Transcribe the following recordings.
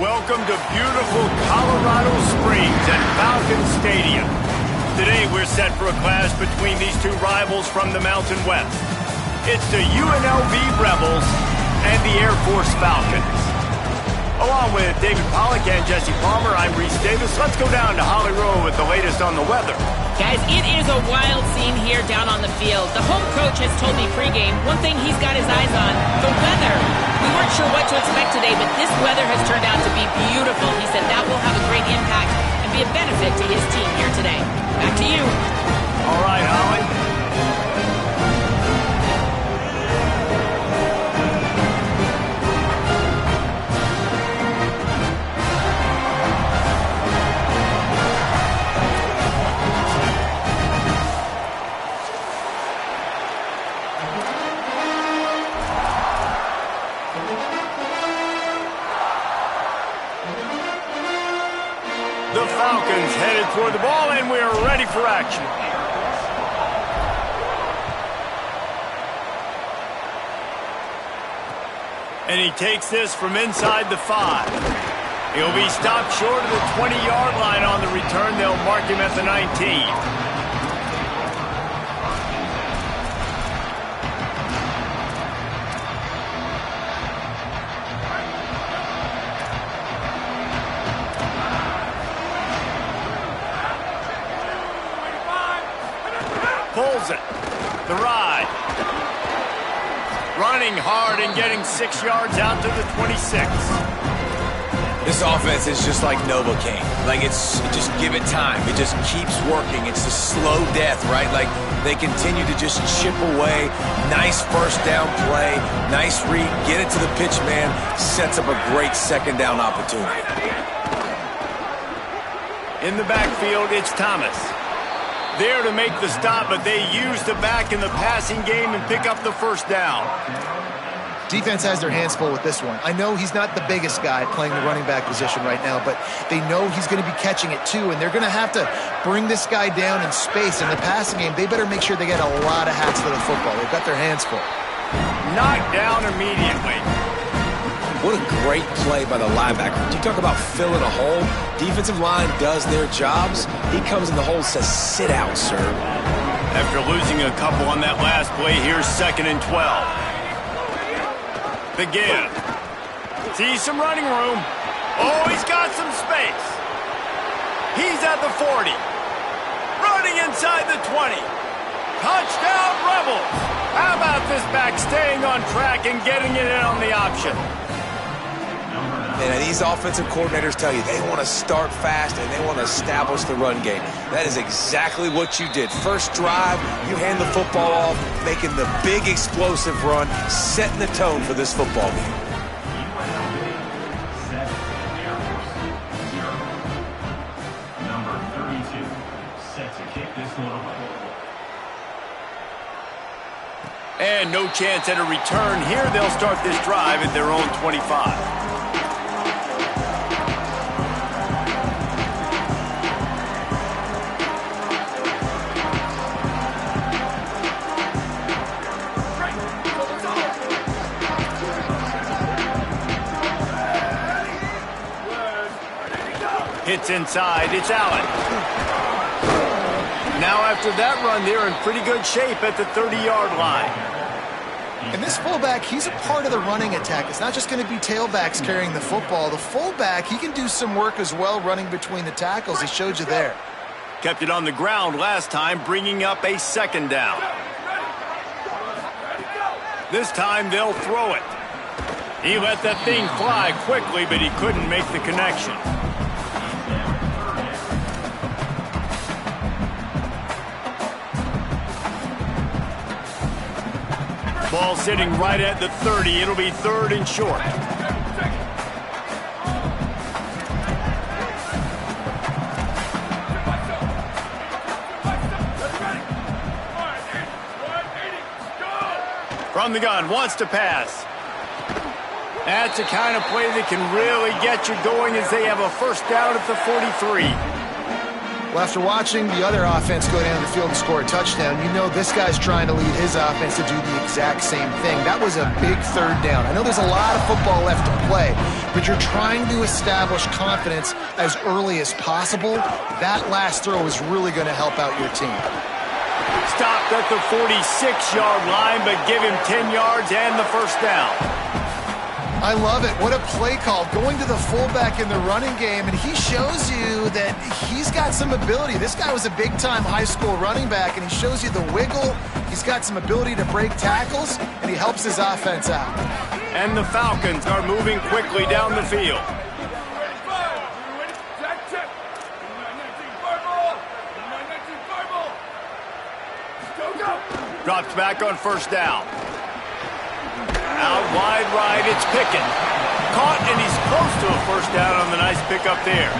Welcome to beautiful Colorado Springs at Falcon Stadium. Today we're set for a clash between these two rivals from the Mountain West. It's the UNLV Rebels and the Air Force Falcons. Along with David Pollack and Jesse Palmer, I'm Reese Davis. Let's go down to Holly Rowe with the latest on the weather. Guys, it is a wild scene here down on the field. The home coach has told me pregame one thing he's got his eyes on, the weather. We weren't sure what to expect today, but this weather has turned out to be beautiful. He said that will have a great impact and be a benefit to his team here today. Back to you. All right, Holly. The Falcons headed toward the ball, and we are ready for action. And he takes this from inside the 5. He'll be stopped short of the 20-yard line on the return. They'll mark him at the 19. Pulls it. The ride. Running hard and getting 6 yards out to the 26. This offense is just like Novocaine. Like, just give it time. It just keeps working. It's a slow death, right? Like, they continue to just chip away. Nice first down play. Nice read. Get it to the pitch man. Sets up a great second down opportunity. In the backfield, it's Thomas. There to make the stop, but they use the back in the passing game and pick up the first down. Defense has their hands full with this one. I know he's not the biggest guy playing the running back position right now, but they know he's going to be catching it too, and they're going to have to bring this guy down in space. In the passing game, they better make sure they get a lot of hats to the football. They've got their hands full. Knocked down immediately. What a great play by the linebacker. You talk about filling a hole. Defensive line does their jobs. He comes in the hole and says, sit out, sir. After losing a couple on that last play, here's 2nd and 12. The give. Sees some running room. Oh, he's got some space. He's at the 40. Running inside the 20. Touchdown, Rebels. How about this back staying on track and getting it in on the option? And these offensive coordinators tell you they want to start fast and they want to establish the run game. That is exactly what you did. First drive, you hand the football off, making the big explosive run, setting the tone for this football game. Number 32, set to kick this one away. And no chance at a return here. They'll start this drive at their own 25. Hits inside, it's Allen. Now after that run, they're in pretty good shape at the 30-yard line. And this fullback, he's a part of the running attack. It's not just going to be tailbacks carrying the football. The fullback, he can do some work as well running between the tackles. He showed you there. Kept it on the ground last time, bringing up a 2nd down. This time they'll throw it. He let that thing fly quickly, but he couldn't make the connection. Ball sitting right at the 30. It'll be 3rd and short. From the gun, wants to pass. That's the kind of play that can really get you going as they have a first down at the 43. Well, after watching the other offense go down the field and score a touchdown, you know this guy's trying to lead his offense to do the exact same thing. That was a big third down. I know there's a lot of football left to play, but you're trying to establish confidence as early as possible. That last throw is really going to help out your team. Stopped at the 46-yard line, but give him 10 yards and the first down. I love it. What a play call. Going to the fullback in the running game, and he shows you that he's got some ability. This guy was a big-time high school running back, and he shows you the wiggle. He's got some ability to break tackles, and he helps his offense out. And the Falcons are moving quickly down the field. Drops back on first down. Out wide right, it's Pickett. Caught, and he's close to a first down on the nice pickup there.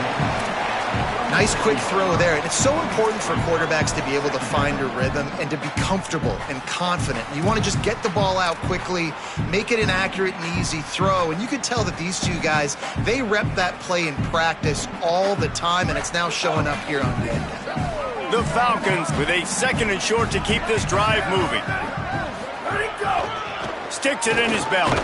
Nice quick throw there. And it's so important for quarterbacks to be able to find a rhythm and to be comfortable and confident. You want to just get the ball out quickly, make it an accurate and easy throw. And you can tell that these two guys, they rep that play in practice all the time, and it's now showing up here on the end. The Falcons with a 2nd and short to keep this drive moving. Sticks it in his belly.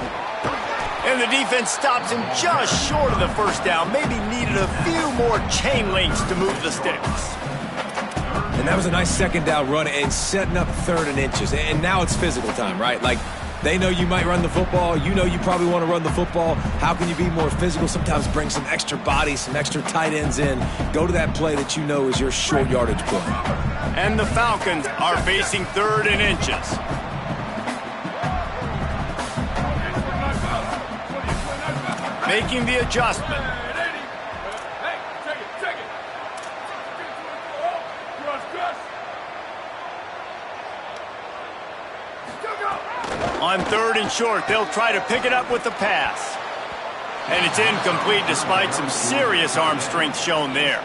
And the defense stops him just short of the first down. Maybe needed a few more chain links to move the sticks. And that was a nice 2nd down run and setting up 3rd and inches. And now it's physical time, right? Like, they know you might run the football. You know you probably want to run the football. How can you be more physical? Sometimes bring some extra bodies, some extra tight ends in. Go to that play that you know is your short yardage play. And the Falcons are facing 3rd and inches. Making the adjustment. On 3rd and short, they'll try to pick it up with the pass. And it's incomplete despite some serious arm strength shown there.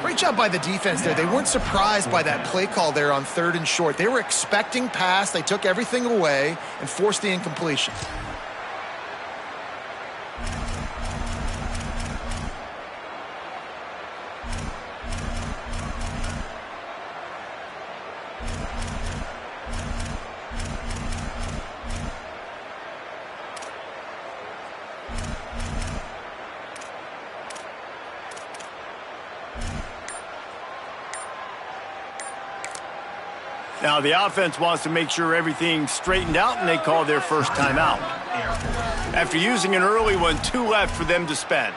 Great job by the defense there. They weren't surprised by that play call there on 3rd and short. They were expecting pass. They took everything away and forced the incompletion. Now, the offense wants to make sure everything's straightened out, and they call their first timeout. After using an early one, 2 left for them to spend.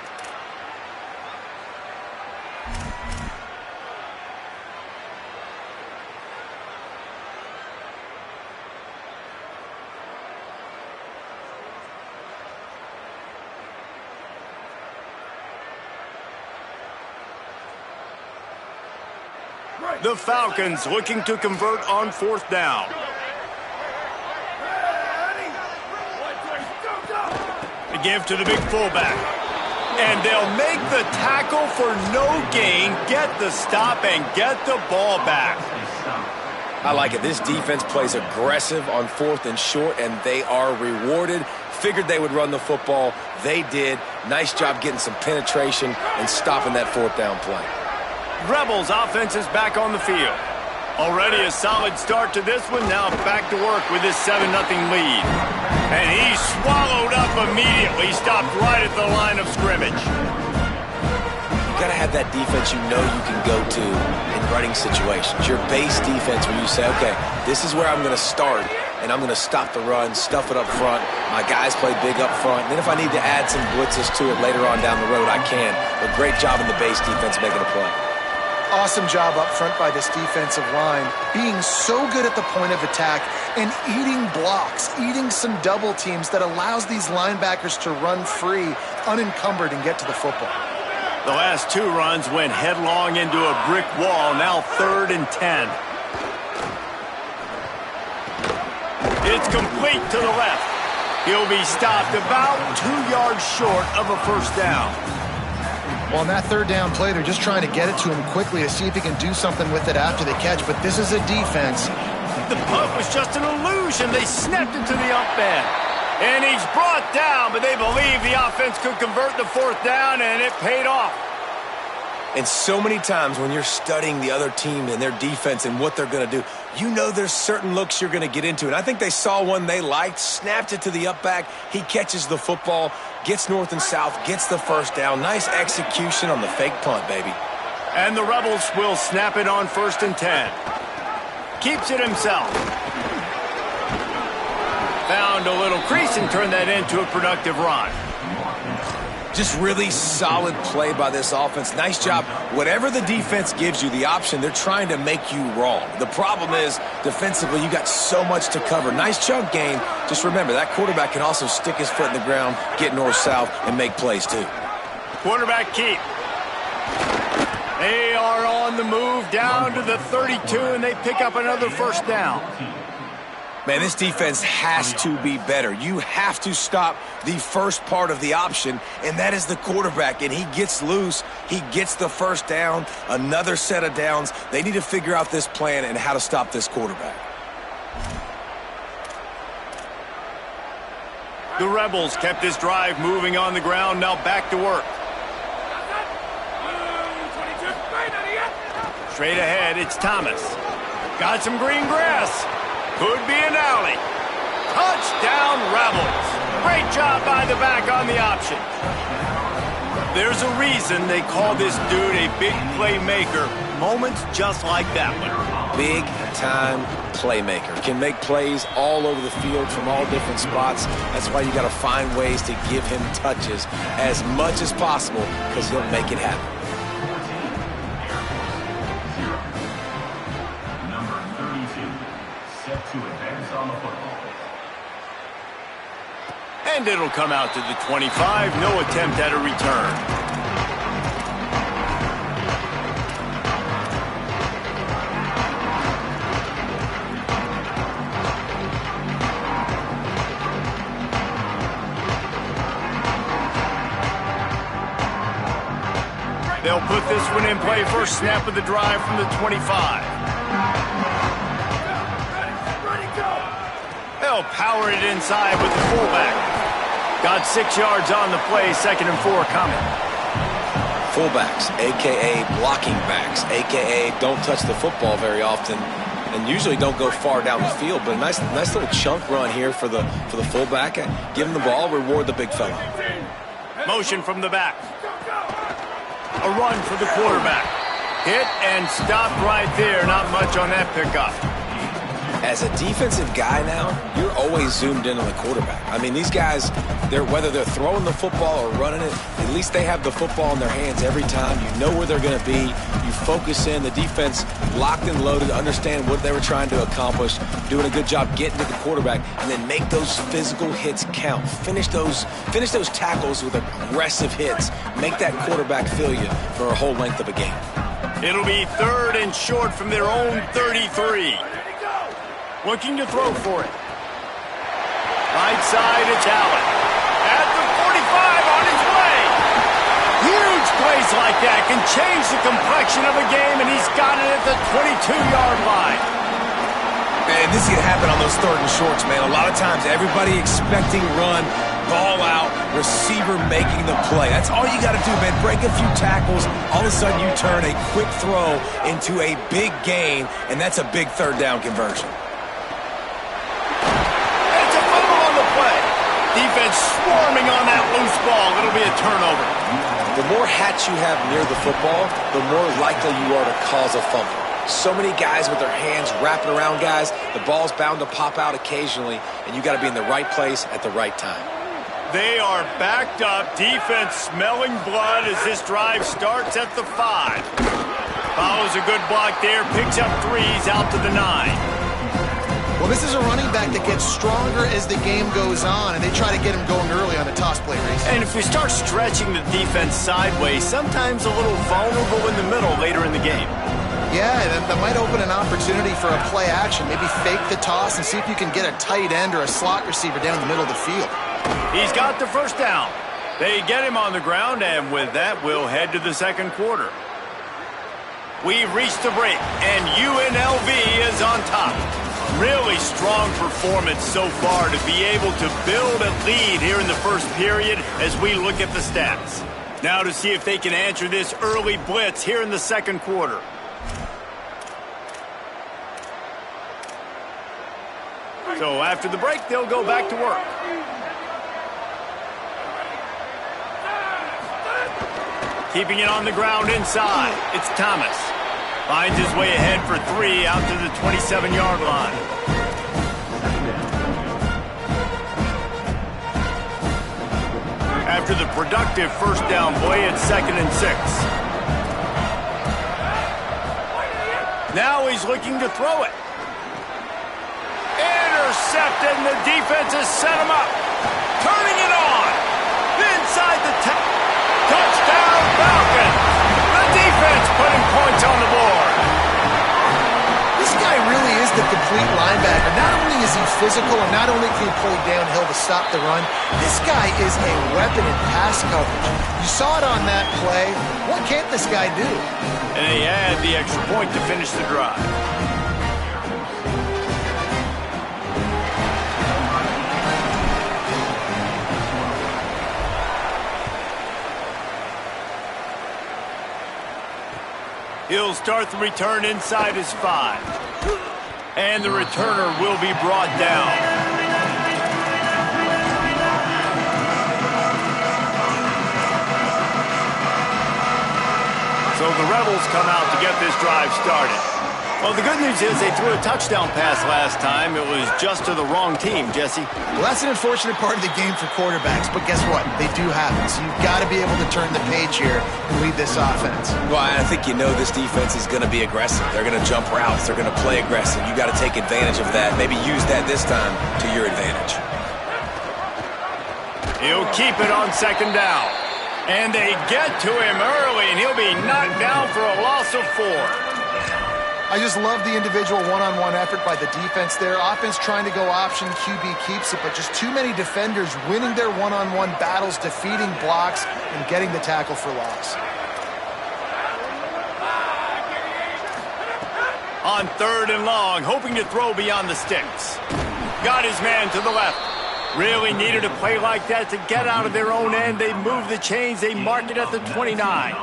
The Falcons looking to convert on 4th down. The give to the big fullback. And they'll make the tackle for no gain, get the stop, and get the ball back. I like it. This defense plays aggressive on 4th and short, and they are rewarded. Figured they would run the football. They did. Nice job getting some penetration and stopping that 4th down play. Rebels offense is back on the field. Already a solid start to this one. Now back to work with this 7-0 lead. And he's swallowed up immediately. Stopped right at the line of scrimmage. You got to have that defense you know you can go to in running situations. Your base defense where you say, okay, this is where I'm going to start, and I'm going to stop the run, stuff it up front. My guys play big up front. And then if I need to add some blitzes to it later on down the road, I can. But great job in the base defense making a play. Awesome job up front by this defensive line, being so good at the point of attack and eating blocks, eating some double teams that allows these linebackers to run free, unencumbered, and get to the football. The last 2 runs went headlong into a brick wall. Now 3rd and 10. It's complete to the left. He'll be stopped about 2 yards short of a first down. Well, on that 3rd down play, they're just trying to get it to him quickly to see if he can do something with it after the catch. But this is a defense. The punt was just an illusion. They snapped it to the up end. And he's brought down, but they believe the offense could convert the 4th down, and it paid off. And so many times when you're studying the other team and their defense and what they're going to do, you know there's certain looks you're going to get into. And I think they saw one they liked, snapped it to the up back. He catches the football, gets north and south, gets the first down. Nice execution on the fake punt, baby. And the Rebels will snap it on 1st and 10. Keeps it himself. Found a little crease and turned that into a productive run. Just really solid play by this offense. Nice job. Whatever the defense gives you the option, they're trying to make you wrong. The problem is, defensively, you got so much to cover. Nice chunk gain. Just remember, that quarterback can also stick his foot in the ground, get north-south, and make plays too. Quarterback keep. They are on the move down to the 32, and they pick up another first down. Man, this defense has to be better. You have to stop the first part of the option, and that is the quarterback. And he gets loose. He gets the first down, another set of downs. They need to figure out this plan and how to stop this quarterback. The Rebels kept this drive moving on the ground, now back to work. Straight ahead, it's Thomas. Got some green grass. Could be an alley. Touchdown, Rebels. Great job by the back on the option. There's a reason they call this dude a big playmaker. Moments just like that one. Big-time playmaker. Can make plays all over the field from all different spots. That's why you got to find ways to give him touches as much as possible because he'll make it happen. To advance on the football. And it'll come out to the 25. No attempt at a return. They'll put this one in play. First snap of the drive from the 25. They'll power it inside with the fullback. Got 6 yards on the play, 2nd and 4 coming. Fullbacks, a.k.a. blocking backs, a.k.a. don't touch the football very often and usually don't go far down the field. But a nice little chunk run here for the fullback. Give him the ball, reward the big fella. Motion from the back. A run for the quarterback. Hit and stopped right there. Not much on that pickup. As a defensive guy now, you're always zoomed in on the quarterback. I mean, these guys, whether they're throwing the football or running it, at least they have the football in their hands every time. You know where they're going to be. You focus in. The defense locked and loaded, understand what they were trying to accomplish, doing a good job getting to the quarterback, and then make those physical hits count. Finish those tackles with aggressive hits. Make that quarterback feel you for a whole length of a game. It'll be 3rd and short from their own 33. Looking to throw for it. Right side, it's Allen. At the 45 on his way. Huge plays like that can change the complexion of a game, and he's got it at the 22-yard line. And this can happen on those 3rd and shorts, man. A lot of times, everybody expecting run, ball out, receiver making the play. That's all you got to do, man. Break a few tackles. All of a sudden, you turn a quick throw into a big gain, and that's a big 3rd down conversion. Defense swarming on that loose ball. It'll be a turnover. The more hats you have near the football, the more likely you are to cause a fumble. So many guys with their hands wrapping around guys, the ball's bound to pop out occasionally, and you got to be in the right place at the right time. They are backed up. Defense smelling blood as this drive starts at the 5. Follows a good block there. Picks up 3s out to the 9. Well, this is a running back that gets stronger as the game goes on, and they try to get him going early on a toss play race. And if we start stretching the defense sideways, sometimes a little vulnerable in the middle later in the game. Yeah, that might open an opportunity for a play action. Maybe fake the toss and see if you can get a tight end or a slot receiver down the middle of the field. He's got the first down. They get him on the ground, and with that, we'll head to the 2nd quarter. We've reached the break, and UNLV is on top. Really strong performance so far to be able to build a lead here in the first period as we look at the stats. Now to see if they can answer this early blitz here in the second quarter. So after the break, they'll go back to work. Keeping it on the ground inside. It's Thomas. Finds his way ahead for 3 out to the 27-yard line. After the productive first down play, it's 2nd and 6. Now he's looking to throw it. Intercepted, and the defense has set him up. Turning it on. Inside the touchdown Falcons. The defense putting points on the board. This guy really is the complete linebacker. Not only is he physical and not only can he play downhill to stop the run, this guy is a weapon in pass coverage. You saw it on that play. What can't this guy do? And they had the extra point to finish the drive. He'll start the return inside his 5. And the returner will be brought down. So the Rebels come out to get this drive started. Well, the good news is they threw a touchdown pass last time. It was just to the wrong team, Jesse. Well, that's an unfortunate part of the game for quarterbacks, but guess what? They do happen. So you've got to be able to turn the page here and lead this offense. Well, I think you know this defense is going to be aggressive. They're going to jump routes. They're going to play aggressive. You got to take advantage of that. Maybe use that this time to your advantage. He'll keep it on 2nd down. And they get to him early, and he'll be knocked down for a loss of 4. I just love the individual one-on-one effort by the defense there. Offense trying to go option, QB keeps it, but just too many defenders winning their one-on-one battles, defeating blocks, and getting the tackle for loss. On 3rd and long, hoping to throw beyond the sticks. Got his man to the left. Really needed a play like that to get out of their own end. They move the chains. They mark it at the 29.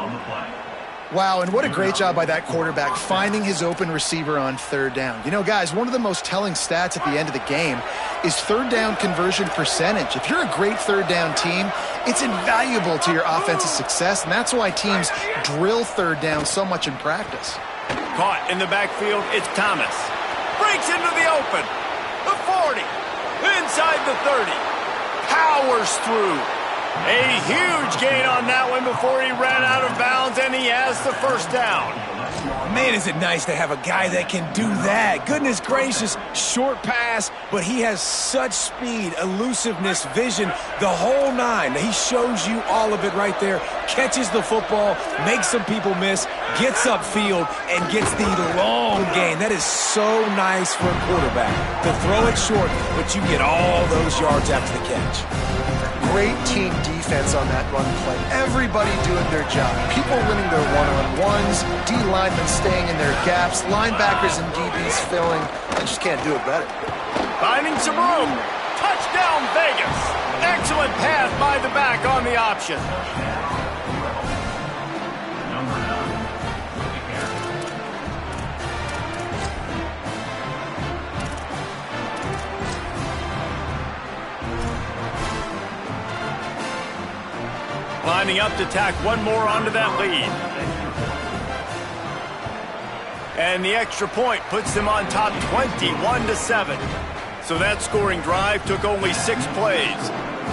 Wow, and what a great job by that quarterback finding his open receiver on 3rd down. You know, guys, one of the most telling stats at the end of the game is 3rd down conversion percentage. If you're a great 3rd down team, it's invaluable to your offensive success, and that's why teams drill 3rd down so much in practice. Caught in the backfield, it's Thomas. Breaks into the open. The 40. Inside the 30. Powers through. A huge gain on that one before he ran out of bounds, and he has the first down. Man, is it nice to have a guy that can do that. Goodness gracious, short pass, but he has such speed, elusiveness, vision, the whole 9. He shows you all of it right there. Catches the football, makes some people miss, gets upfield, and gets the long gain. That is so nice for a quarterback to throw it short, but you get all those yards after the catch. Great team defense on that run play. Everybody doing their job. People winning their one-on-ones, D-linemen staying in their gaps, linebackers and DBs filling. They just can't do it better. Finding some room. Touchdown, Vegas. Excellent pass by the back on the option. Lining up to tack one more onto that lead. And the extra point puts them on top 21-7. So that scoring drive took only 6 plays.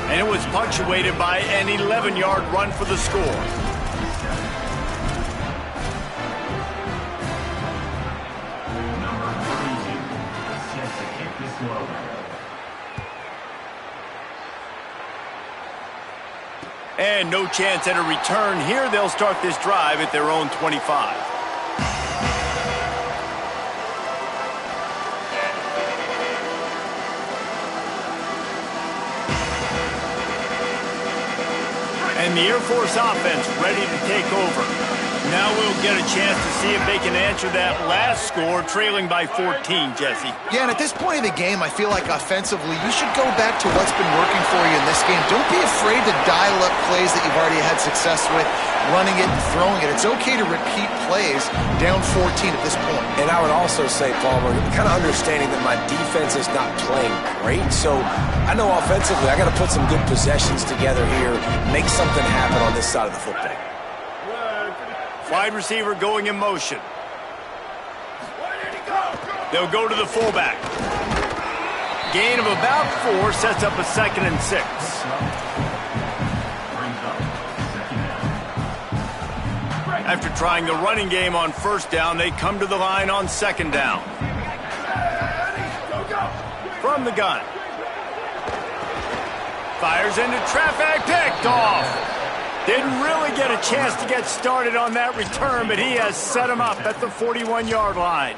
And it was punctuated by an 11-yard run for the score. Number 32 set to kick this one. And no chance at a return here. They'll start this drive at their own 25. And the Air Force offense ready to take over. Now we'll get a chance to see if they can answer that last score, trailing by 14, Jesse. Yeah, and at this point of the game, I feel like offensively, you should go back to what's been working for you in this game. Don't be afraid to dial up plays that you've already had success with, running it and throwing it. It's okay to repeat plays down 14 at this point. And I would also say, Palmer, kind of understanding that my defense is not playing great, so I know offensively I got to put some good possessions together here, make something happen on this side of the football. Wide receiver going in motion. They'll go to the fullback. Gain of about 4 sets up a 2nd and 6. After trying the running game on 1st down, they come to the line on 2nd down. From the gun. Fires into traffic, picked off. Didn't really get a chance to get started on that return, but he has set him up at the 41-yard line.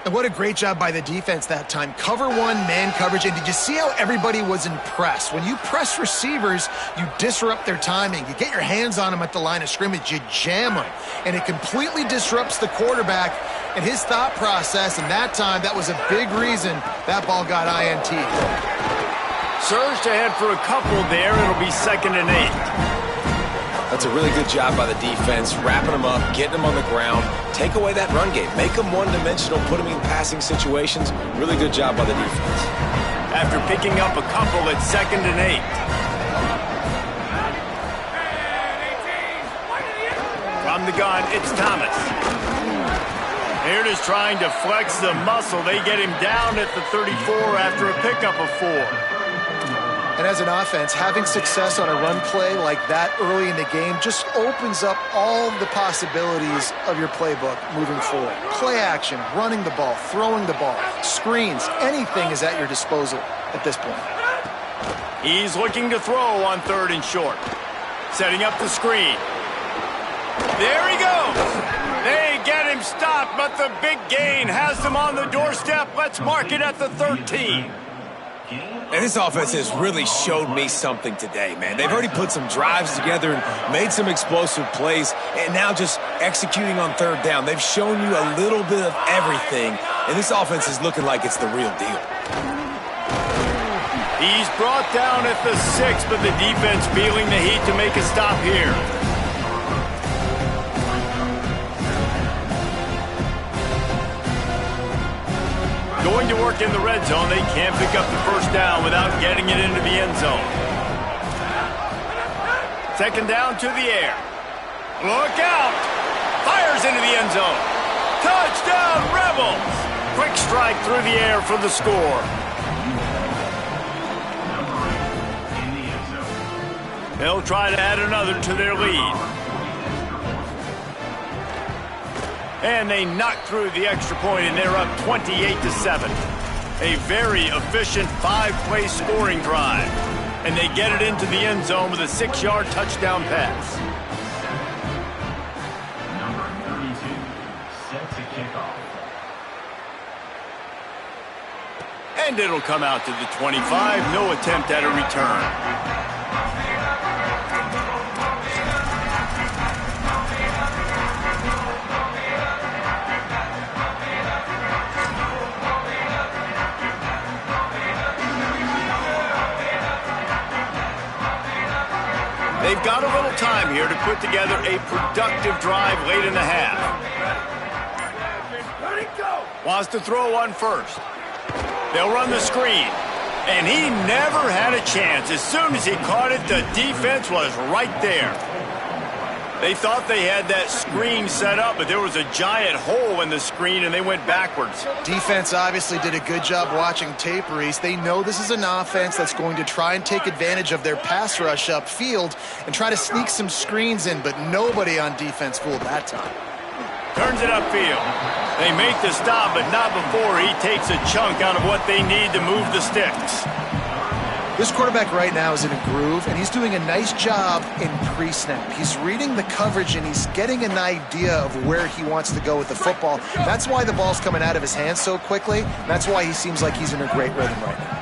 And what a great job by the defense that time. Cover one, man coverage, and did you see how everybody was impressed? When you press receivers, you disrupt their timing. You get your hands on them at the line of scrimmage, you jam them, and it completely disrupts the quarterback and his thought process, and that time, that was a big reason that ball got INT. Surged ahead for a couple there. It'll be 2nd and 8. That's a really good job by the defense, wrapping them up, getting them on the ground, take away that run game, make them one-dimensional, put them in passing situations. Really good job by the defense. After picking up a couple at 2nd and 8. From the gun, it's Thomas. Here it is trying to flex the muscle. They get him down at the 34 after a pickup of 4. And as an offense, having success on a run play like that early in the game just opens up all the possibilities of your playbook moving forward. Play action, running the ball, throwing the ball, screens, anything is at your disposal at this point. He's looking to throw on 3rd and short. Setting up the screen. There he goes. They get him stopped, but the big gain has them on the doorstep. Let's mark it at the 13. And this offense has really showed me something today, man. They've already put some drives together and made some explosive plays, and now just executing on 3rd down. They've shown you a little bit of everything, and this offense is looking like it's the real deal. He's brought down at the 6, but the defense feeling the heat to make a stop here. Going to work in the red zone. They can't pick up the 1st down without getting it into the end zone. 2nd down to the air. Look out! Fires into the end zone. Touchdown, Rebels! Quick strike through the air for the score. They'll try to add another to their lead. And they knock through the extra point, and they're up 28-7. A very efficient 5-play scoring drive. And they get it into the end zone with a 6-yard touchdown pass. Number 32, set to kick off. And it'll come out to the 25. No attempt at a return. They've got a little time here to put together a productive drive late in the half. Wants to throw on 1st. They'll run the screen. And he never had a chance. As soon as he caught it, the defense was right there. They thought they had that screen set up, but there was a giant hole in the screen, and they went backwards. Defense obviously did a good job watching tape, Reese. They know this is an offense that's going to try and take advantage of their pass rush upfield and try to sneak some screens in, but nobody on defense fooled that time. Turns it upfield. They make the stop, but not before he takes a chunk out of what they need to move the sticks. This quarterback right now is in a groove, and he's doing a nice job in pre-snap. He's reading the coverage, and he's getting an idea of where he wants to go with the football. That's why the ball's coming out of his hands so quickly. That's why he seems like he's in a great rhythm right now.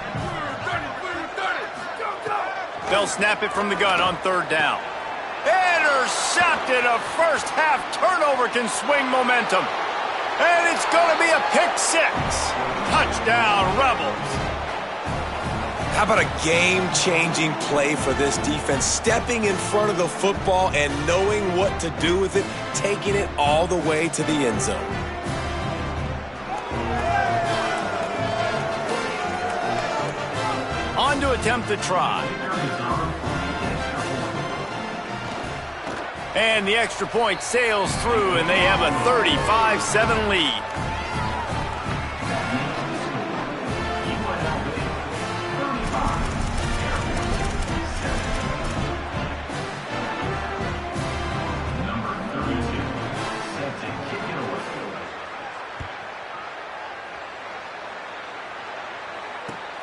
They'll snap it from the gun on 3rd down. Intercepted! intercepted. A first-half turnover can swing momentum. And it's going to be a pick six. Touchdown, Rebels. How about a game-changing play for this defense? Stepping in front of the football and knowing what to do with it, taking it all the way to the end zone. On to attempt the try. And the extra point sails through, and they have a 35-7 lead.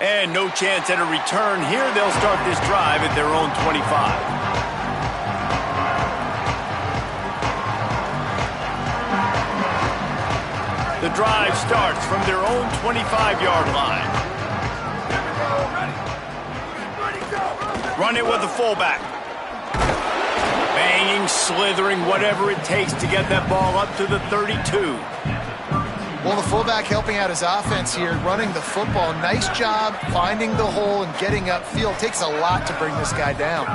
And no chance at a return here. They'll start this drive at their own 25. The drive starts from their own 25-yard line. Run it with the fullback. Banging, slithering, whatever it takes to get that ball up to the 32. Well, the fullback helping out his offense here, running the football. Nice job finding the hole and getting upfield. Takes a lot to bring this guy down.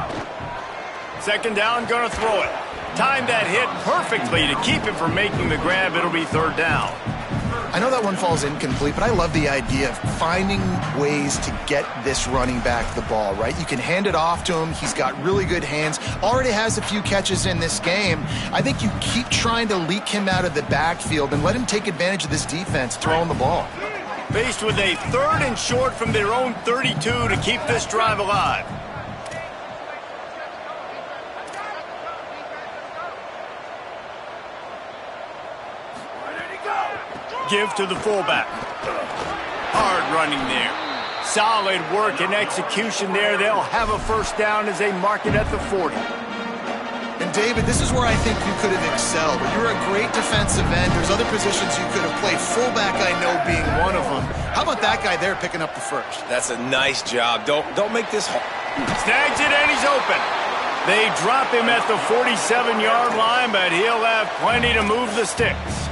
Second down, gonna throw it. Time that hit perfectly to keep him from making the grab. It'll be third down. I know that one falls incomplete, but I love the idea of finding ways to get this running back the ball, right? You can hand it off to him. He's got really good hands. Already has a few catches in this game. I think you keep trying to leak him out of the backfield and let him take advantage of this defense throwing the ball. Faced with a third and short from their own 32 to keep this drive alive. Give to the fullback. Hard running there. Solid work and execution there. They'll have a first down as they mark it at the 40. And David, this is where I think you could have excelled. You're a great defensive end. There's other positions you could have played. Fullback, I know, being one of them. How about that guy there picking up the first? That's a nice job. Don't make this hard. Snags it and he's open. They drop him at the 47-yard line, but he'll have plenty to move the sticks.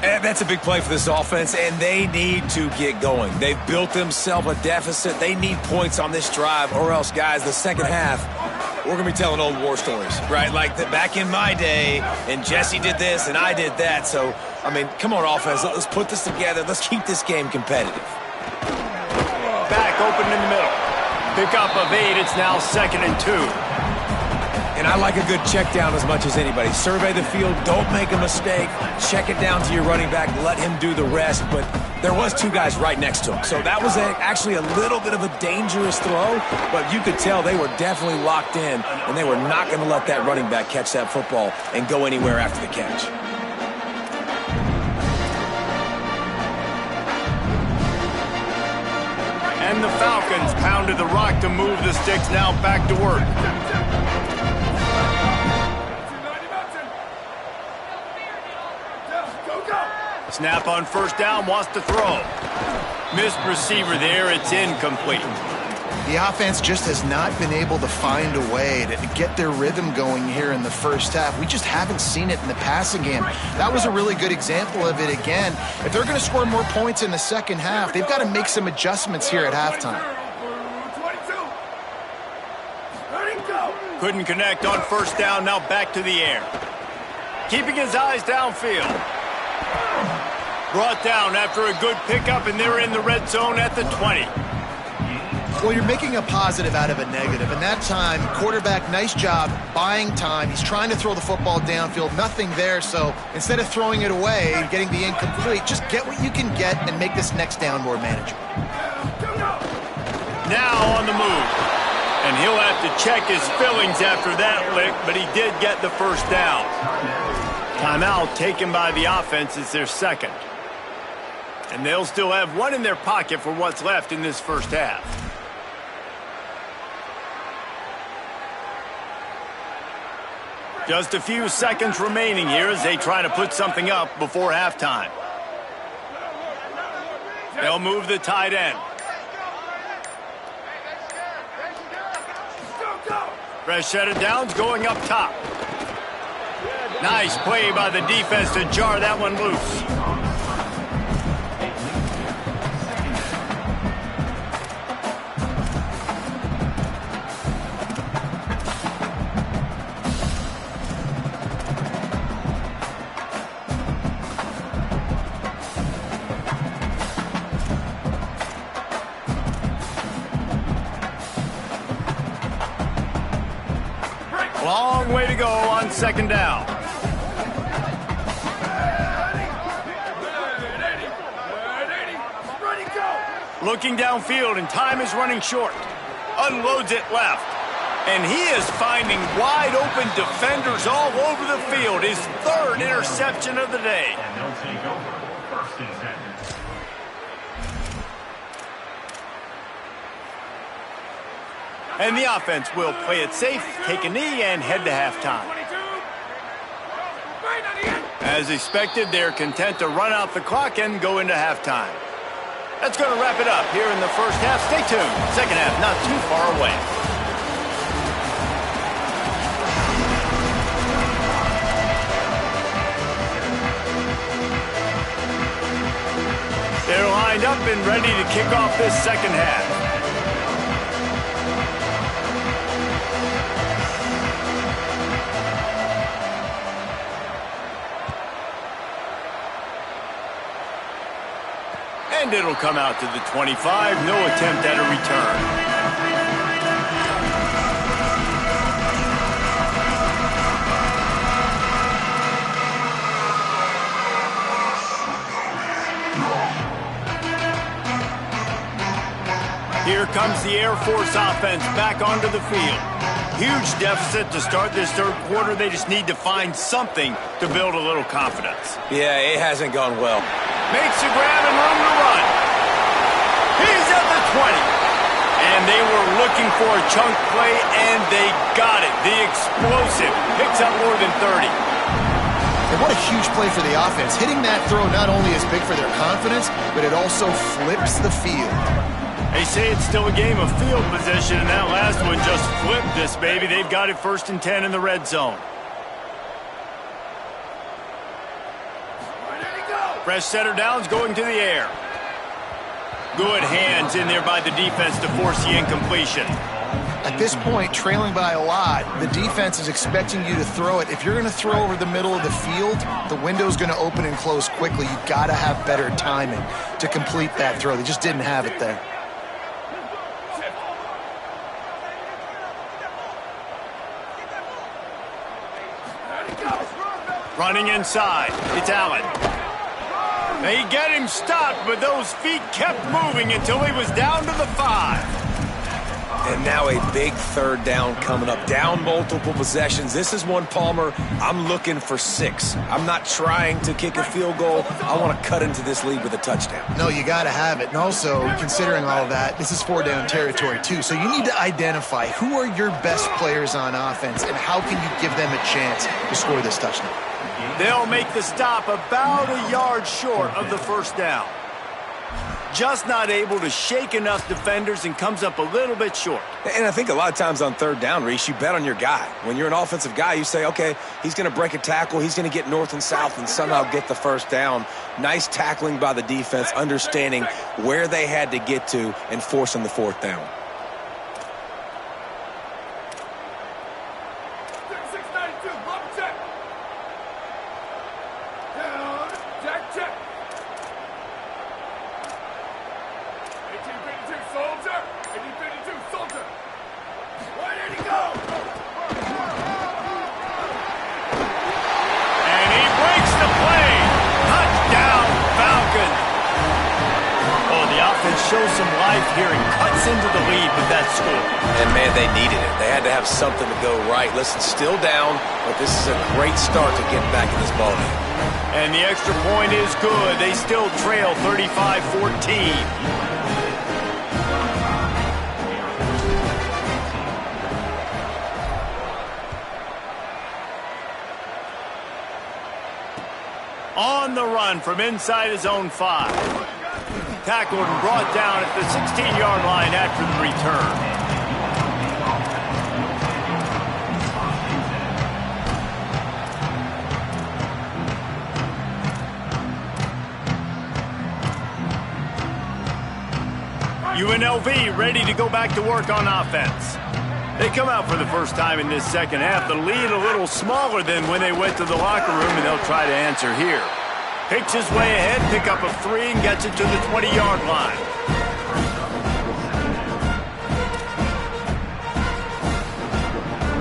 And that's a big play for this offense, and they need to get going. They've built themselves a deficit. They need points on this drive, or else, guys, the second half, we're going to be telling old war stories, right? Like back in my day, and Jesse did this, and I did that. So, I mean, come on, offense. Let's put this together. Let's keep this game competitive. Back open in the middle. Pickup of 8. It's now 2nd and 2. And I like a good check down as much as anybody. Survey the field, don't make a mistake. Check it down to your running back, let him do the rest. But there was 2 guys right next to him. So that was actually a little bit of a dangerous throw, but you could tell they were definitely locked in, and they were not going to let that running back catch that football and go anywhere after the catch. And the Falcons pounded the rock to move the sticks, now back to work. Snap on first down, wants to throw. Missed receiver there, it's incomplete. The offense just has not been able to find a way to get their rhythm going here in the first half. We just haven't seen it in the passing game. That was a really good example of it again. If they're going to score more points in the second half, they've got to make some adjustments here at halftime. Couldn't connect on first down, now back to the air. Keeping his eyes downfield. Brought down after a good pickup, and they're in the red zone at the 20. Well, you're making a positive out of a negative, and that time, quarterback, nice job buying time. He's trying to throw the football downfield, nothing there, so instead of throwing it away and getting the incomplete, just get what you can get and make this next down more manageable. Now on the move, and he'll have to check his fillings after that lick, but he did get the first down. Timeout taken by the offense is their second. And they'll still have one in their pocket for what's left in this first half. Just a few seconds remaining here as they try to put something up before halftime. They'll move the tight end. Fresh set of downs going up top. Nice play by the defense to jar that one loose. Long way to go on second down. Looking downfield, and time is running short. Unloads it left. And he is finding wide open defenders all over the field. His third interception of the day. And they'll take over first and 10. And the offense will play it safe, take a knee, and head to halftime. As expected, they're content to run out the clock and go into halftime. That's going to wrap it up here in the first half. Stay tuned. Second half not too far away. They're lined up and ready to kick off this second half. And it'll come out to the 25. No attempt at a return. Here comes the Air Force offense back onto the field. Huge deficit to start this third quarter. They just need to find something to build a little confidence. Yeah, it hasn't gone well. Makes a grab and room to run. He's at the 20. And they were looking for a chunk play, and they got it. The explosive picks up more than 30. And what a huge play for the offense. Hitting that throw not only is big for their confidence, but it also flips the field. They say it's still a game of field position, and that last one just flipped this baby. They've got it 1st and 10 in the red zone. Fresh set of downs going to the air. Good hands in there by the defense to force the incompletion. At this point, trailing by a lot, the defense is expecting you to throw it. If you're going to throw over the middle of the field, the window's going to open and close quickly. You've got to have better timing to complete that throw. They just didn't have it there. Running inside, it's Allen. They get him stopped, but those feet kept moving until he was down to the 5. And now a big third down coming up. Down multiple possessions. This is one, Palmer, I'm looking for 6. I'm not trying to kick a field goal. I want to cut into this lead with a touchdown. No, you got to have it. And also, considering all of that, this is 4-down territory too. So you need to identify who are your best players on offense and how can you give them a chance to score this touchdown. They'll make the stop about a yard short of the first down. Just not able to shake enough defenders and comes up a little bit short. And I think a lot of times on third down, Reese, you bet on your guy. When you're an offensive guy, you say, okay, he's going to break a tackle, he's going to get north and south and somehow get the first down. Nice tackling by the defense, understanding where they had to get to and forcing the 4th down. Shows some life here and cuts into the lead with that score. And, man, they needed it. They had to have something to go right. Listen, still down, but this is a great start to getting back in this ballgame. And the extra point is good. They still trail 35-14. On the run from inside his own 5. Tackled and brought down at the 16-yard line after the return. UNLV ready to go back to work on offense. They come out for the first time in this second half. The lead a little smaller than when they went to the locker room, and they'll try to answer here. Picks his way ahead, pick up a 3, and gets it to the 20-yard line.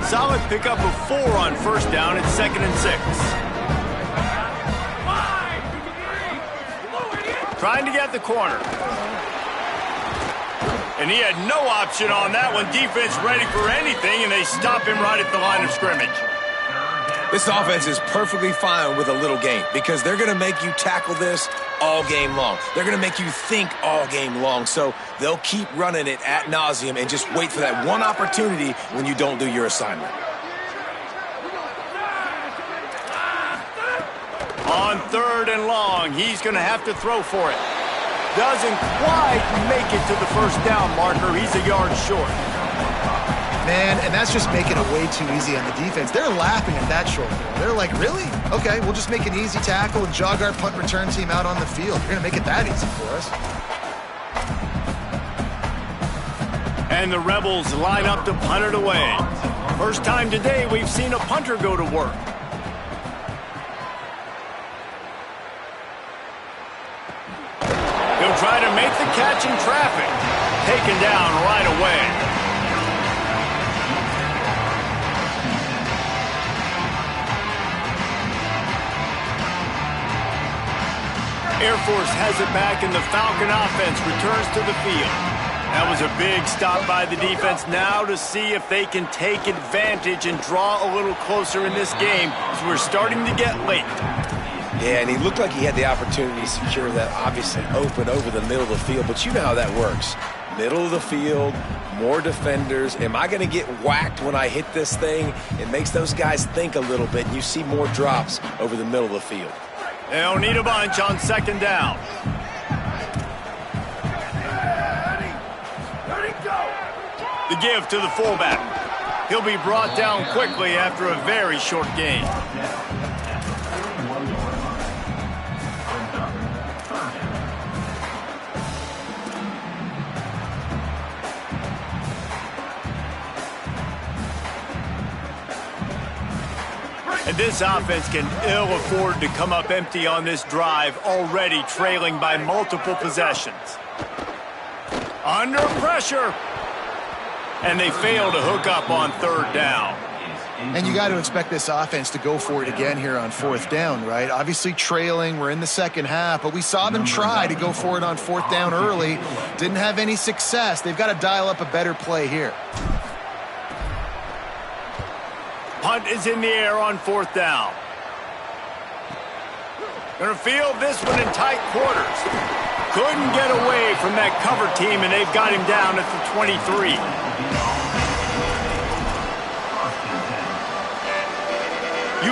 Solid pickup of 4 on first down. It's 2nd and 6. Trying to get the corner. And he had no option on that one. Defense ready for anything, and they stop him right at the line of scrimmage. This offense is perfectly fine with a little game because they're going to make you tackle this all game long. They're going to make you think all game long. So they'll keep running it ad nauseum and just wait for that one opportunity when you don't do your assignment. On 3rd and long, he's going to have to throw for it. Doesn't quite make it to the first down marker. He's a yard short. Man, and that's just making it way too easy on the defense. They're laughing at that short ball. They're like, really? Okay, we'll just make an easy tackle and jog our punt return team out on the field. You're going to make it that easy for us. And the Rebels line up to punt it away. First time today we've seen a punter go to work. He'll try to make the catch in traffic. Taken down right away. Air Force has it back, and the Falcon offense returns to the field. That was a big stop by the defense. Now to see if they can take advantage and draw a little closer in this game, as we're starting to get late. Yeah, and he looked like he had the opportunity to secure that, obviously open over the middle of the field, but you know how that works. Middle of the field, more defenders. Am I going to get whacked when I hit this thing? It makes those guys think a little bit, and you see more drops over the middle of the field. They'll need a bunch on 2nd down. The give to the fullback. He'll be brought down quickly after a very short gain. And this offense can ill afford to come up empty on this drive, already trailing by multiple possessions. Under pressure. And they fail to hook up on 3rd down. And you got to expect this offense to go for it again here on 4th down, right? Obviously trailing, we're in the second half, but we saw them try to go for it on 4th down early. Didn't have any success. They've got to dial up a better play here. Punt is in the air on 4th down. Gonna field this one in tight quarters. Couldn't get away from that cover team, and they've got him down at the 23.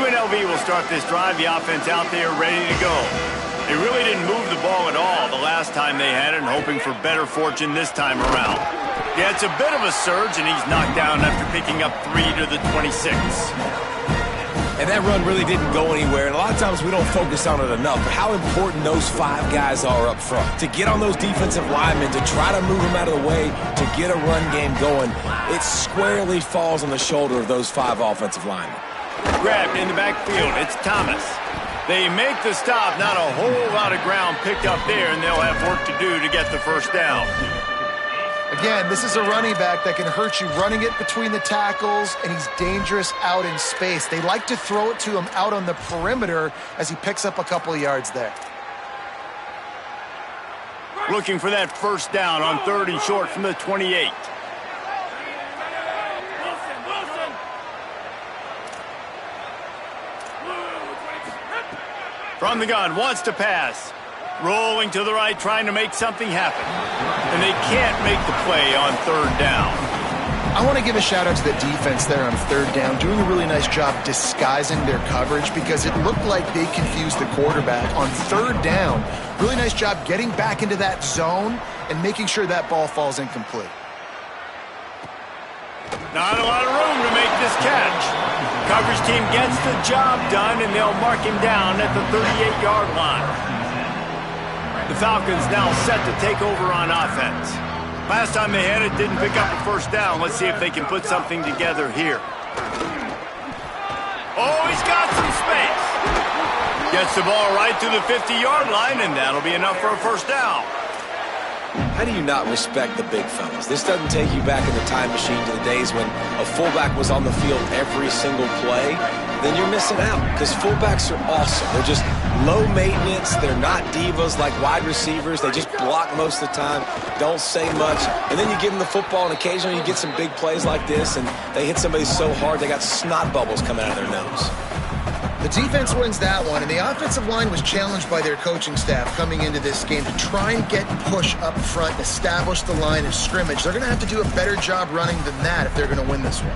UNLV will start this drive. The offense out there ready to go. They really didn't move the ball at all the last time they had it, and hoping for better fortune this time around. Yeah, it's a bit of a surge, and he's knocked down after picking up 3 to the 26. And that run really didn't go anywhere, and a lot of times we don't focus on it enough, but how important those 5 guys are up front. To get on those defensive linemen, to try to move them out of the way, to get a run game going, it squarely falls on the shoulder of those 5 offensive linemen. Grabbed in the backfield, it's Thomas. They make the stop, not a whole lot of ground picked up there, and they'll have work to do to get the first down. Again, this is a running back that can hurt you running it between the tackles, and he's dangerous out in space. They like to throw it to him out on the perimeter as he picks up a couple of yards there. Looking for that first down on 3rd and short from the 28. From the gun, wants to pass. Rolling to the right, trying to make something happen. And they can't make the play on 3rd down. I want to give a shout out to the defense there on 3rd down, doing a really nice job disguising their coverage because it looked like they confused the quarterback on 3rd down. Really nice job getting back into that zone and making sure that ball falls incomplete. Not a lot of room to make this catch. Coverage team gets the job done, and they'll mark him down at the 38-yard line. The Falcons now set to take over on offense. Last time they had it, didn't pick up a first down. Let's see if they can put something together here. Oh, he's got some space. Gets the ball right to the 50-yard line, and that'll be enough for a first down. How do you not respect the big fellas? This doesn't take you back in the time machine to the days when a fullback was on the field every single play. Then you're missing out, because fullbacks are awesome. They're just low maintenance. They're not divas like wide receivers. They just block most of the time, don't say much. And then you give them the football, and occasionally you get some big plays like this, and they hit somebody so hard they got snot bubbles coming out of their nose. The defense wins that one, and the offensive line was challenged by their coaching staff coming into this game to try and get push up front, establish the line of scrimmage. They're going to have to do a better job running than that if they're going to win this one.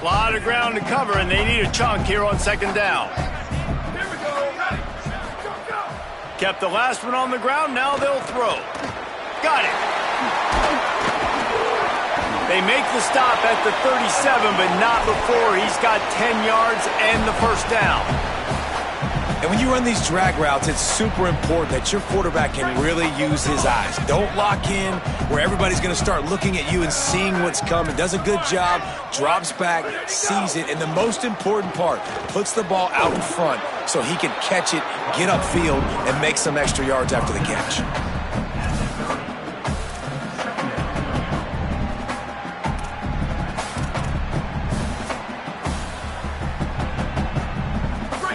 A lot of ground to cover, and they need a chunk here on second down. Kept the last one on the ground, now they'll throw. Got it. They make the stop at the 37, but not before he's got 10 yards and the first down. And when you run these drag routes, it's super important that your quarterback can really use his eyes. Don't lock in where everybody's going to start looking at you and seeing what's coming. Does a good job, drops back, sees it, and the most important part, puts the ball out in front so he can catch it, get upfield, and make some extra yards after the catch.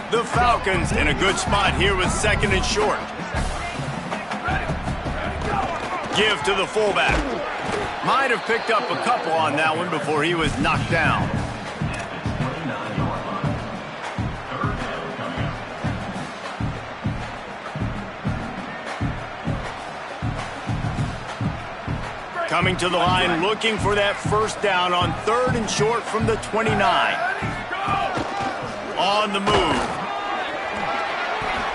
The Falcons in a good spot here with second and short. Give to the fullback. Might have picked up a couple on that one before he was knocked down. Coming to the line, looking for that first down on third and short from the 29. On the move.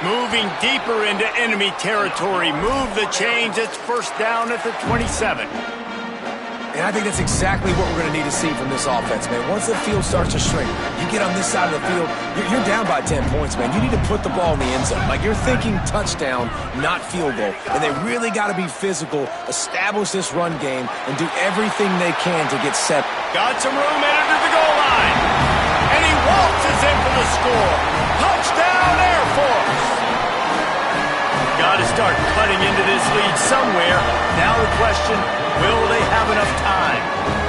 Moving deeper into enemy territory. Move the chains. It's first down at the 27. And I think that's exactly what we're going to need to see from this offense, man. Once the field starts to shrink, you get on this side of the field, you're down by 10 points, man. You need to put the ball in the end zone. Like, you're thinking touchdown, not field goal. And they really got to be physical, establish this run game, and do everything they can to get set. Got some room headed to the goal line. And he waltzes in for the score. Touchdown, Air Force. Got to start cutting into this lead somewhere. Now the question, will they have enough time?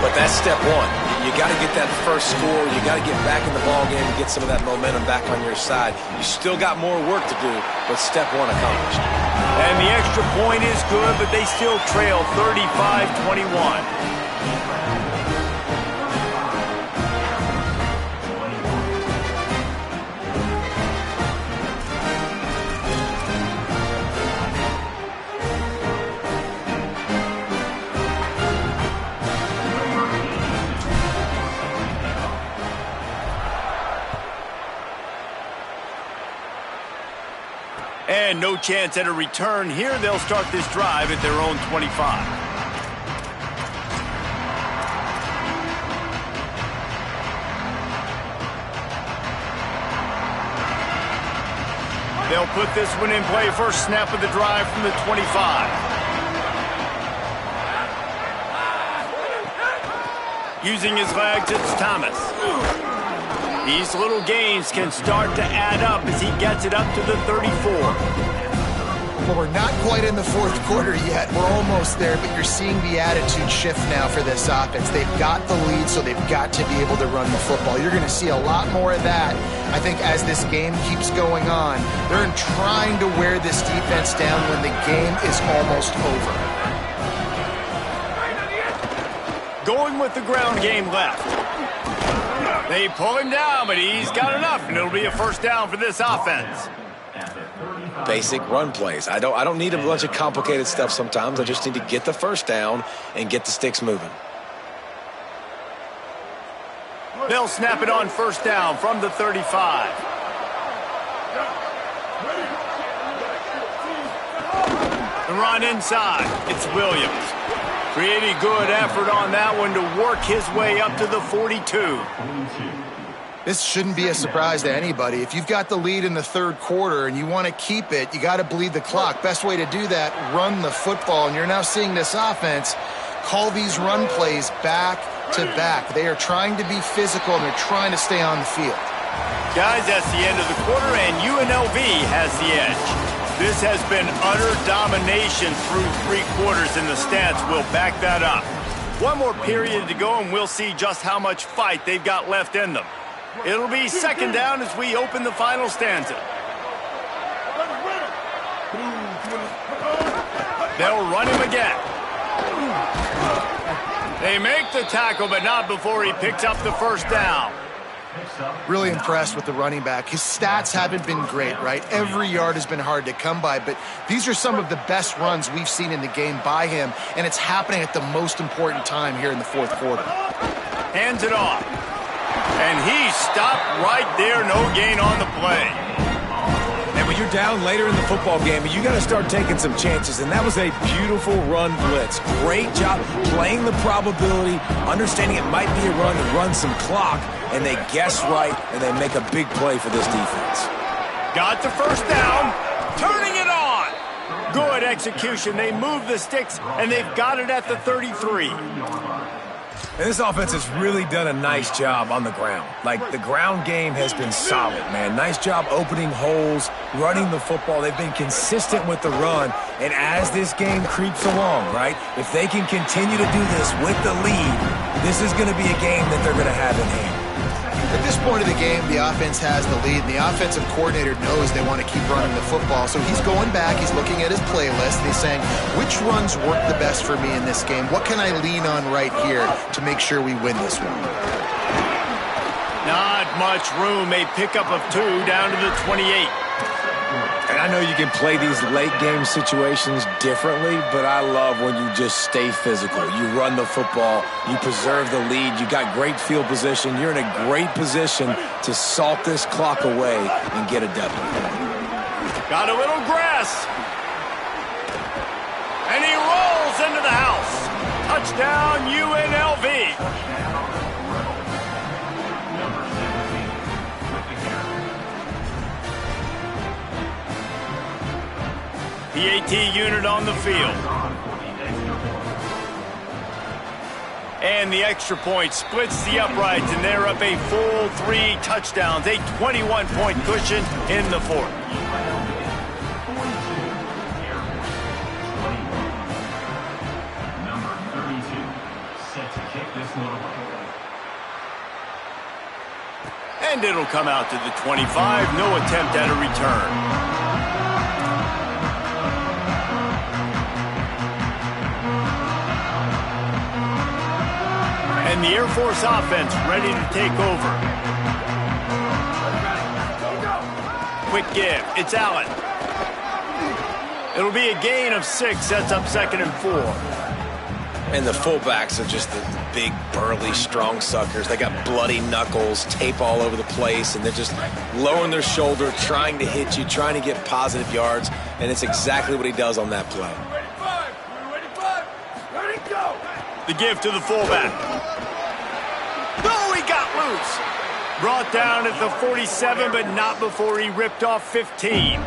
But that's step one. You got to get that first score. You got to get back in the ball game and get some of that momentum back on your side. You still got more work to do, but step one accomplished. And the extra point is good, but they still trail 35-21. And no chance at a return here. They'll start this drive at their own 25. They'll put this one in play. First snap of the drive from the 25. Using his legs, it's Thomas. These little gains can start to add up as he gets it up to the 34. Well, we're not quite in the fourth quarter yet. We're almost there, but you're seeing the attitude shift now for this offense. They've got the lead, so they've got to be able to run the football. You're going to see a lot more of that, I think, as this game keeps going on. They're trying to wear this defense down when the game is almost over. Going with the ground game left. They pull him down, but he's got enough, and it'll be a first down for this offense. Basic run plays. I don't need a bunch of complicated stuff sometimes. I just need to get the first down and get the sticks moving. They'll snap it on first down from the 35. The run inside. It's Williams. Pretty good effort on that one to work his way up to the 42. This shouldn't be a surprise to anybody. If you've got the lead in the third quarter and you want to keep it, you got to bleed the clock. Best way to do that, run the football. And you're now seeing this offense call these run plays back to back. They are trying to be physical and they're trying to stay on the field. Guys, that's the end of the quarter, and UNLV has the edge. This has been utter domination through 3 quarters, and the stats will back that up. One more period to go, and we'll see just how much fight they've got left in them. It'll be second down as we open the final stanza. They'll run him again. They make the tackle, but not before he picks up the first down. Really impressed with the running back. His stats haven't been great, right? Every yard has been hard to come by, but these are some of the best runs we've seen in the game by him, and it's happening at the most important time here in the fourth quarter. Hands it off. And he stopped right there, no gain on the play. And when you're down later in the football game, you got to start taking some chances, and that was a beautiful run blitz. Great job playing the probability, understanding it might be a run to run some clock, and they guess right, and they make a big play for this defense. Got the first down, turning it on. Good execution. They move the sticks, and they've got it at the 33. And this offense has really done a nice job on the ground. Like, the ground game has been solid, man. Nice job opening holes, running the football. They've been consistent with the run. And as this game creeps along, right, if they can continue to do this with the lead, this is going to be a game that they're going to have in hand. At this point of the game, the offense has the lead, and the offensive coordinator knows they want to keep running the football. So he's going back, he's looking at his playlist, and he's saying, which runs work the best for me in this game? What can I lean on right here to make sure we win this one? Not much room. A pickup of 2 down to the 28. And I know you can play these late-game situations differently, but I love when you just stay physical. You run the football, you preserve the lead, you got great field position, you're in a great position to salt this clock away and get a W. Got a little grass. And he rolls into the house. Touchdown, UNLV. PAT unit on the field. And the extra point splits the uprights, and they're up a full 3 touchdowns, a 21-point cushion in the fourth. Number 32, set to kick this one. And it'll come out to the 25. No attempt at a return. And the Air Force offense ready to take over. Quick give. It's Allen. It'll be a gain of 6. Sets up 2nd and 4. And the fullbacks are just the big, burly, strong suckers. They got bloody knuckles, tape all over the place, and they're just lowering their shoulder, trying to hit you, trying to get positive yards, and it's exactly what he does on that play. The give to the fullback. Oh, he got loose. Brought down at the 47, but not before he ripped off 15.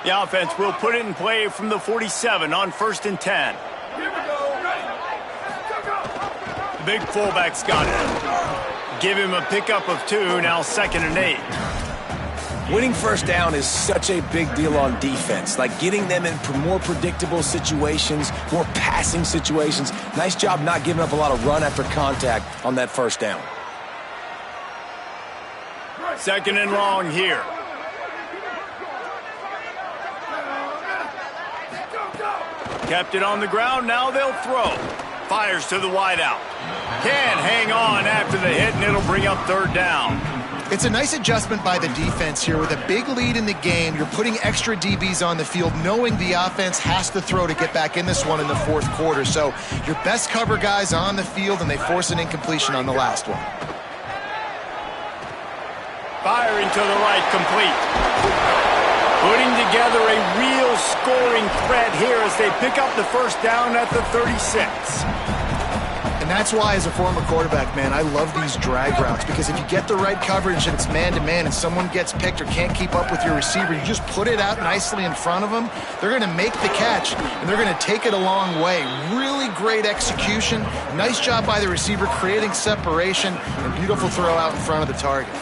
The offense will put it in play from the 47 on 1st and 10. The big fullback's got it. Give him a pickup of 2, now 2nd and 8. Winning first down is such a big deal on defense. Like getting them in more predictable situations, more passing situations. Nice job not giving up a lot of run after contact on that first down. 2nd and long here. Kept it on the ground, now they'll throw. Fires to the wideout. Can hang on after the hit, and it'll bring up 3rd down. It's a nice adjustment by the defense here. With a big lead in the game, you're putting extra DBs on the field, knowing the offense has to throw to get back in this one in the fourth quarter. So your best cover guys on the field, and they force an incompletion on the last one. Firing to the right, complete. Putting together a real scoring threat here as they pick up the first down at the 36. And that's why, as a former quarterback, man, I love these drag routes, because if you get the right coverage and it's man-to-man and someone gets picked or can't keep up with your receiver, you just put it out nicely in front of them. They're going to make the catch, and they're going to take it a long way. Really great execution. Nice job by the receiver creating separation, and beautiful throw out in front of the target.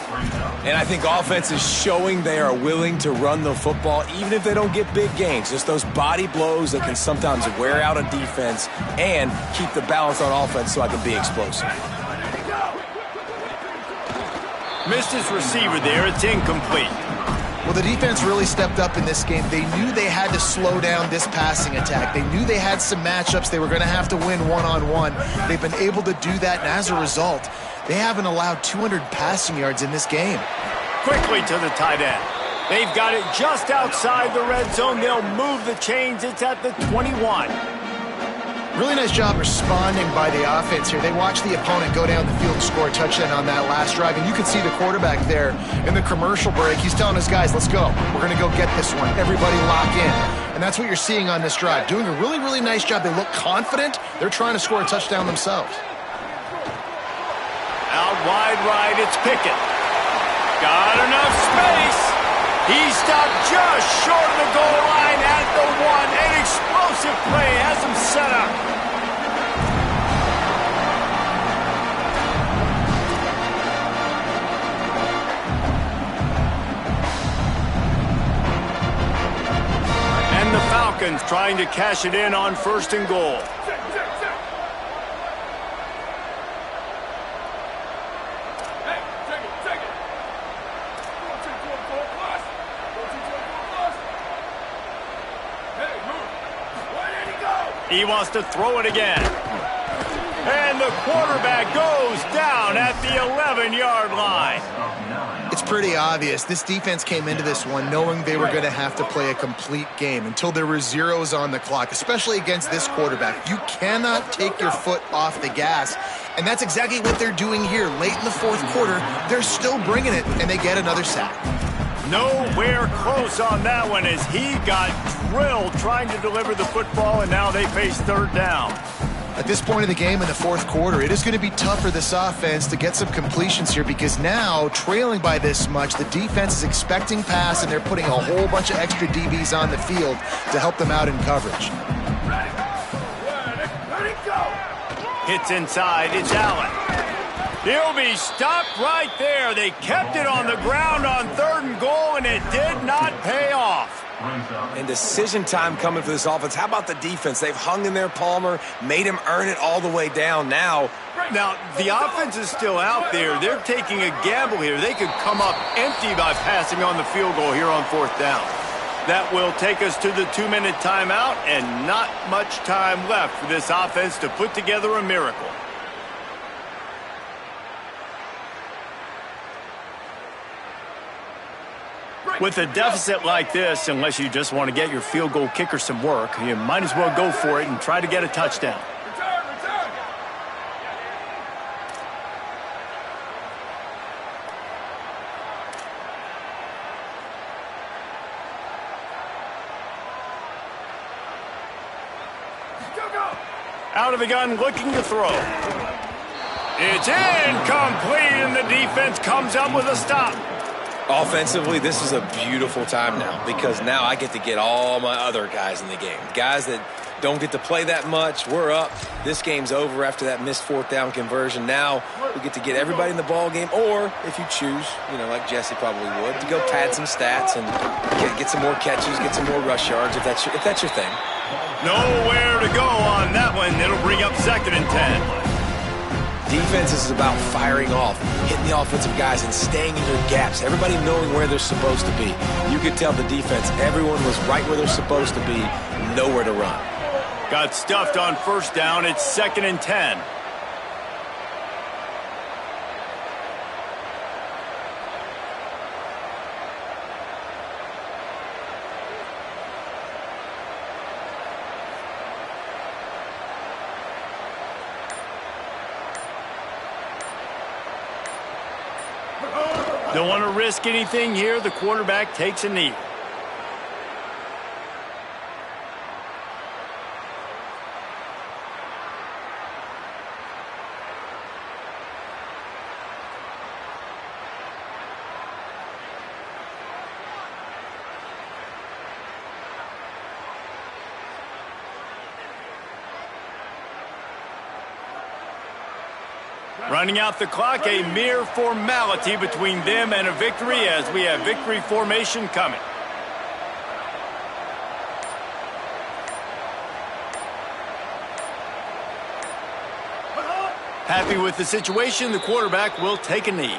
And I think offense is showing they are willing to run the football, even if they don't get big gains. Just those body blows that can sometimes wear out a defense and keep the balance on offense so I can be explosive. Missed his receiver there. It's incomplete. Well, the defense really stepped up in this game. They knew they had to slow down this passing attack. They knew they had some matchups they were going to have to win one-on-one. They've been able to do that, and as a result, they haven't allowed 200 passing yards in this game. Quickly to the tight end. They've got it just outside the red zone. They'll move the chains. It's at the 21. Really nice job responding by the offense here. They watched the opponent go down the field and score a touchdown on that last drive. And you can see the quarterback there in the commercial break. He's telling his guys, let's go. We're going to go get this one. Everybody lock in. And that's what you're seeing on this drive. Doing a really, really nice job. They look confident. They're trying to score a touchdown themselves. Out wide right, it's Pickett. Got enough space. He stopped just short of the goal line at the 1. An explosive play has him set up. And the Falcons trying to cash it in on 1st and goal. He wants to throw it again. And the quarterback goes down at the 11-yard line. It's pretty obvious. This defense came into this one knowing they were going to have to play a complete game until there were zeros on the clock, especially against this quarterback. You cannot take your foot off the gas. And that's exactly what they're doing here. Late in the 4th quarter, they're still bringing it, and they get another sack. Nowhere close on that one as he got drilled trying to deliver the football, and now they face 3rd down. At this point of the game in the 4th quarter, it is going to be tough for this offense to get some completions here, because now, trailing by this much, the defense is expecting pass, and they're putting a whole bunch of extra DBs on the field to help them out in coverage. Hits inside, it's Allen. He'll be stopped right there. They kept it on the ground on 3rd and goal, and it did not pay off. And decision time coming for this offense. How about the defense? They've hung in there, Palmer, made him earn it all the way down. Now, the offense is still out there. They're taking a gamble here. They could come up empty by passing on the field goal here on 4th down. That will take us to the 2-minute timeout, and not much time left for this offense to put together a miracle. With a deficit like this, unless you just want to get your field goal kicker some work, you might as well go for it and try to get a touchdown. Out of the gun, looking to throw. It's incomplete, and the defense comes up with a stop. Offensively, this is a beautiful time now, because now I get to get all my other guys in the game. Guys that don't get to play that much. We're up. This game's over after that missed 4th down conversion. Now we get to get everybody in the ball game, or if you choose, like Jesse probably would, to go pad some stats and get some more catches, get some more rush yards if that's your thing. Nowhere to go on that one. It'll bring up 2nd and 10. Defense is about firing off, hitting the offensive guys, and staying in your gaps. Everybody knowing where they're supposed to be. You could tell the defense, everyone was right where they're supposed to be, nowhere to run. Got stuffed on 1st down. It's 2nd and 10. Don't want to risk anything here. The quarterback takes a knee. Running out the clock, a mere formality between them and a victory as we have victory formation coming. Happy with the situation, the quarterback will take a knee.